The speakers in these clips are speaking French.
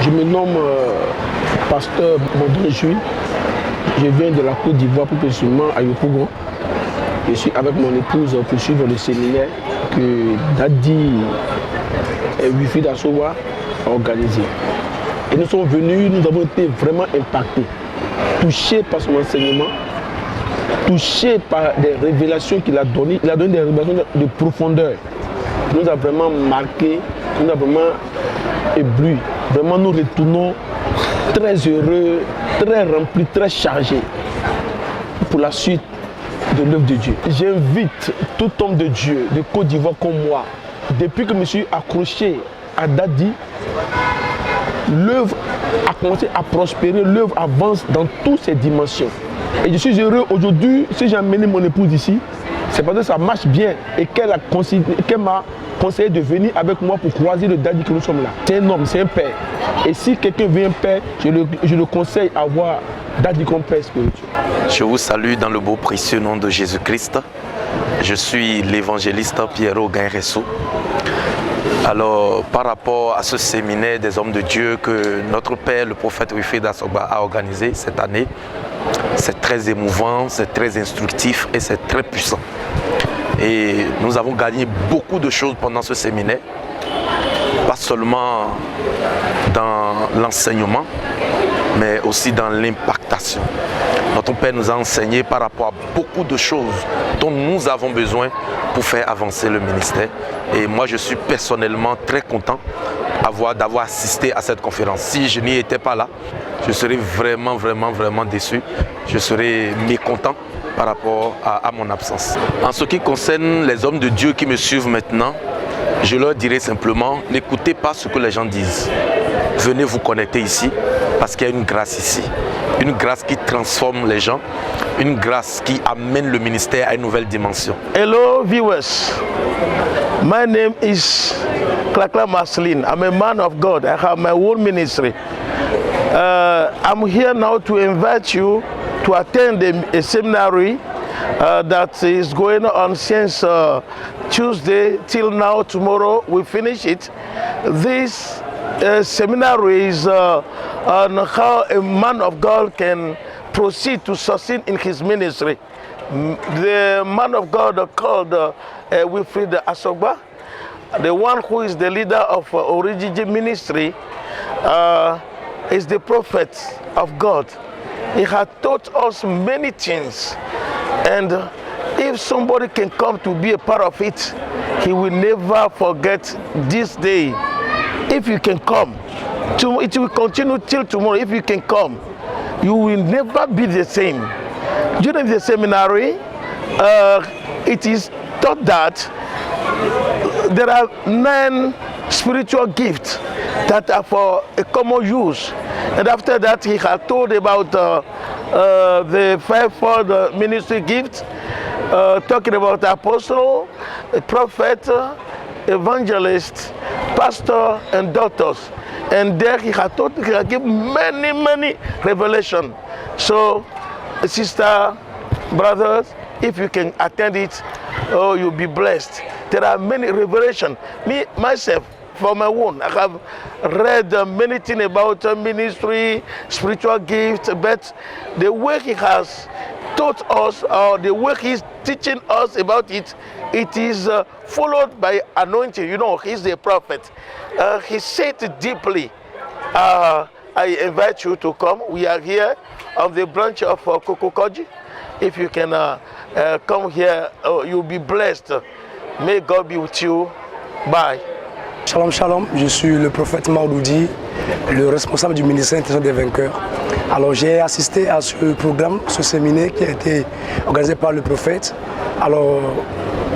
Je me nomme pasteur Baudouin Jules. Je viens de la Côte d'Ivoire, plus précisément à Yopougon. Je suis avec mon épouse pour suivre le séminaire que Dadi Wilfried Assowa a organisé. Et nous sommes venus, nous avons été vraiment impactés, touchés par son enseignement, touchés par des révélations qu'il a données. Il a donné des révélations de profondeur. Il nous a vraiment marqué, il nous a vraiment ébloui. Vraiment, nous retournons très heureux, très remplis, très chargés pour la suite de l'œuvre de Dieu. J'invite tout homme de Dieu de Côte d'Ivoire comme moi, depuis que je me suis accroché à Dadi, l'œuvre a commencé à prospérer, l'œuvre avance dans toutes ses dimensions. Et je suis heureux aujourd'hui, si j'ai amené mon épouse ici, c'est parce que ça marche bien et qu'elle m'a conseillé de venir avec moi pour croiser le Dadi que nous sommes là. C'est un homme, c'est un père. Et si quelqu'un veut un père, je le conseille à voir Dadi comme père spirituel. Je vous salue dans le beau précieux nom de Jésus-Christ. Je suis l'évangéliste Pierrot Gainresso. Alors, par rapport à ce séminaire des hommes de Dieu que notre père, le prophète Wilfried Assowa, a organisé cette année, c'est très émouvant, c'est très instructif et c'est très puissant. Et nous avons gagné beaucoup de choses pendant ce séminaire, pas seulement dans l'enseignement, mais aussi dans l'impactation. Notre Père nous a enseigné par rapport à beaucoup de choses dont nous avons besoin pour faire avancer le ministère. Et moi, je suis personnellement très content d'avoir assisté à cette conférence. Si je n'y étais pas là, je serais vraiment déçu. Je serais mécontent par rapport à mon absence. En ce qui concerne les hommes de Dieu qui me suivent maintenant, je leur dirais simplement, n'écoutez pas ce que les gens disent. Venez vous connecter ici, parce qu'il y a une grâce ici. Une grâce qui transforme les gens, une grâce qui amène le ministère à une nouvelle dimension. Hello viewers, my name is Klakla Marceline. I'm a man of God. I have my own ministry. I'm here now to invite you to attend a seminary that is going on since Tuesday till now. Tomorrow we finish it. This seminary is on how a man of God can proceed to succeed in his ministry. The man of God called Wilfried Assowa, the one who is the leader of Origin Ministry, is the prophet of God. He had taught us many things, and if somebody can come to be a part of it, he will never forget this day. If you can come, it will continue till tomorrow. If you can come, you will never be the same. During the seminary, it is taught that there are 9 spiritual gifts that are for a common use. And after that, he had told about the 5-fold ministry gifts, talking about apostle, prophet, evangelist, pastor, and doctors. And there he had given many revelations. So, sister, brothers, if you can attend it, oh, you'll be blessed. There are many revelations. Me, myself, for my own, I have read many things about ministry, spiritual gifts, but the way he has taught us, or the way he's teaching us about it, it is followed by anointing. You know, he's the prophet. He said deeply. I invite you to come. We are here on the branch of Kokokoji. If you can come here, you'll be blessed. May God be with you. Bye. Shalom, shalom, je suis le prophète Maoudoudi, le responsable du ministère Intention des Vainqueurs. Alors j'ai assisté à ce programme, ce séminaire qui a été organisé par le prophète. Alors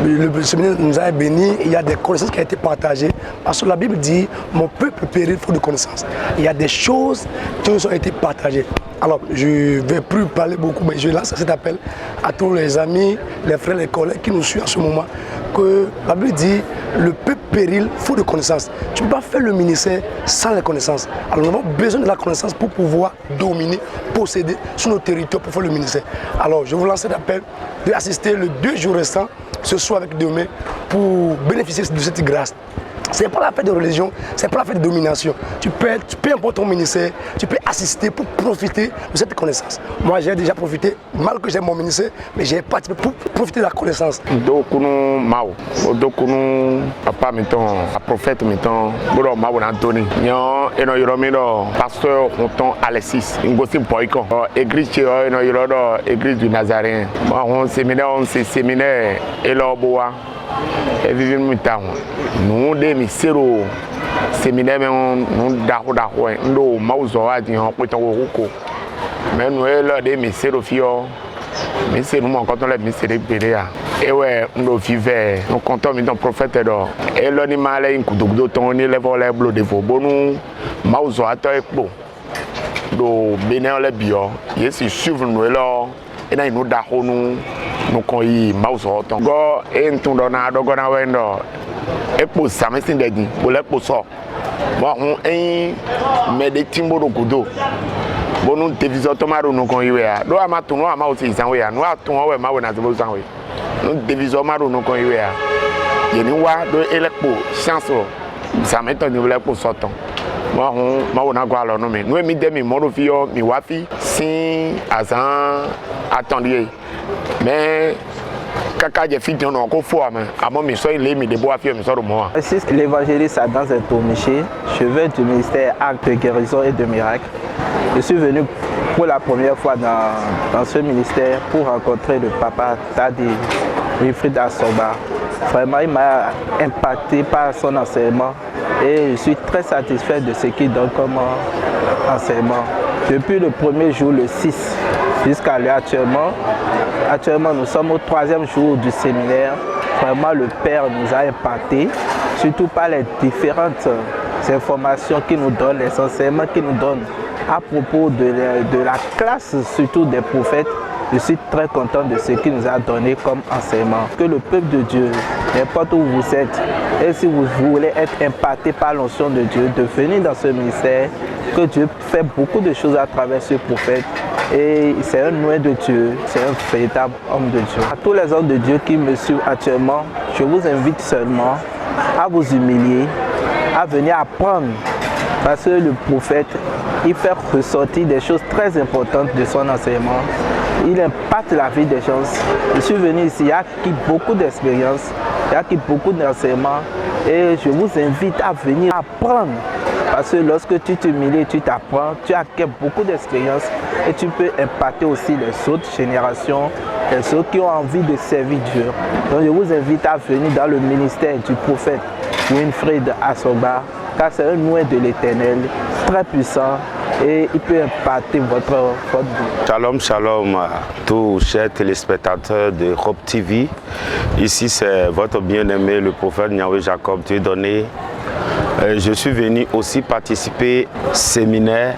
le séminaire nous a bénis, il y a des connaissances qui ont été partagées. Parce que la Bible dit, mon peuple périt faute de connaissances. Il y a des choses qui nous ont été partagées. Alors je ne vais plus parler beaucoup, mais je lance cet appel à tous les amis, les frères, les collègues qui nous suivent en ce moment. Que la Bible dit, le peuple périt faute de connaissances. Tu ne peux pas faire le ministère sans les connaissances. Alors nous avons besoin de la connaissance pour pouvoir dominer, posséder sur nos territoires pour faire le ministère. Alors je vous lance cet appel d'assister les 2 jours restants, ce soir avec demain, pour bénéficier de cette grâce. Ce n'est pas l'affaire de religion, ce n'est pas l'affaire de domination. Peu importe ton ministère, tu peux assister pour profiter de cette connaissance. Moi, j'ai déjà profité, mal que j'aime mon ministère, mais j'ai participé pour profiter de la connaissance. Donc, nous, Mao, donc nous, papa, mettons, prophète, mettons, Bouro Mao Anthony, Nyon, et nous, Yoromino, pasteur, Honton, Alexis, Ngosi Poiko, église, église du Nazaréen. On séminaire, et l'Oboa, et vivons le temps. Nous, des miséraux, séminaire, nous, d'accord, nous, Maouzoa, nous, mais nous, des miséraux, mais c'est nous quand on l'a mis c'est des pédéas et ouais nous vivons nous comptons maintenant prophète d'or et l'animal est un coup de ton il est volé bleu de vos bonus mauzo à toi et beau do bénin les bio et si suivre nous là et là nous d'accord nous qu'on y mauzo ton go et tout donado go na wendo et pour ça mais c'est des pour les pour ça moi on est mais des timbo de kudo bon nous téléviseur tomaro nous qu'on y est do ama tout nous ama aussi ça ouais nous a tout ouais ma ouais na zo ça ouais nous téléviseur maro nous qu'on y est y ni wa do elepo chance ça met on le pour sortant moi on ma on a quoi alors non mais nous mi demi mon fio mi wafi si azan attendier mais kaka je fit non ko fo ama amo mi so ile mi de bo afio mi so ro mo. Je suis l'évangéliste Adam Zentomiché, cheveu du ministère Actes de guérison et de miracles. Je suis venu pour la première fois dans ce ministère pour rencontrer le papa Tadi Wilfried Asoba. Vraiment, il m'a impacté par son enseignement et je suis très satisfait de ce qu'il donne comme enseignement. Depuis le premier jour, le 6, jusqu'à l'heure actuellement nous sommes au 3e jour du séminaire. Vraiment, le Père nous a impacté, surtout par les différentes informations qu'il nous donne, les enseignements qu'il nous donne à propos de la classe, surtout des prophètes. Je suis très content de ce qu'il nous a donné comme enseignement. Que le peuple de Dieu, n'importe où vous êtes, et si vous voulez être impacté par l'onction de Dieu, de venir dans ce ministère, que Dieu fait beaucoup de choses à travers ce prophète. Et c'est un loin de Dieu, c'est un véritable homme de Dieu. À tous les hommes de Dieu qui me suivent actuellement, je vous invite seulement à vous humilier, à venir apprendre. Parce que le prophète, il fait ressortir des choses très importantes de son enseignement. Il impacte la vie des gens. Je suis venu ici, il y a beaucoup d'expérience, il y a beaucoup d'enseignements. Et je vous invite à venir apprendre. Parce que lorsque tu t'humilies, tu t'apprends, tu acquiers beaucoup d'expérience et tu peux impacter aussi les autres générations, les autres qui ont envie de servir Dieu. Donc je vous invite à venir dans le ministère du prophète Wilfried Asoba, car c'est un loin de l'Éternel, très puissant et il peut impacter votre vie. Shalom, shalom à tous chers téléspectateurs de Hope TV. Ici c'est votre bien-aimé, le prophète Yahweh Jacob Dieudonné. Je suis venu aussi participer au séminaire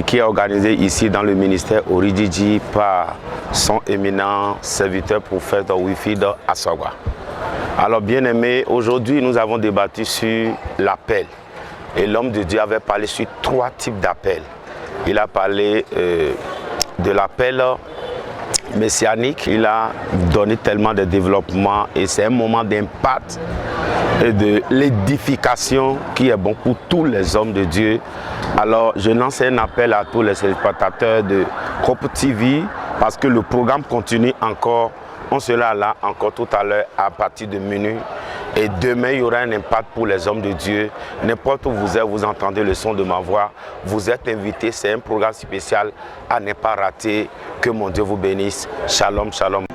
qui est organisé ici dans le ministère Oridiji par son éminent serviteur prophète Wilfried Asoba. Alors bien aimé, aujourd'hui nous avons débattu sur l'appel. Et l'homme de Dieu avait parlé sur 3 types d'appels. Il a parlé de l'appel messianique, il a donné tellement de développement et c'est un moment d'impact et de l'édification qui est bon pour tous les hommes de Dieu. Alors je lance un appel à tous les spectateurs de Hope TV parce que le programme continue encore. On sera là encore tout à l'heure à partir de minuit. Et demain, il y aura un impact pour les hommes de Dieu. N'importe où vous êtes, vous entendez le son de ma voix. Vous êtes invités. C'est un programme spécial à ne pas rater. Que mon Dieu vous bénisse. Shalom, shalom.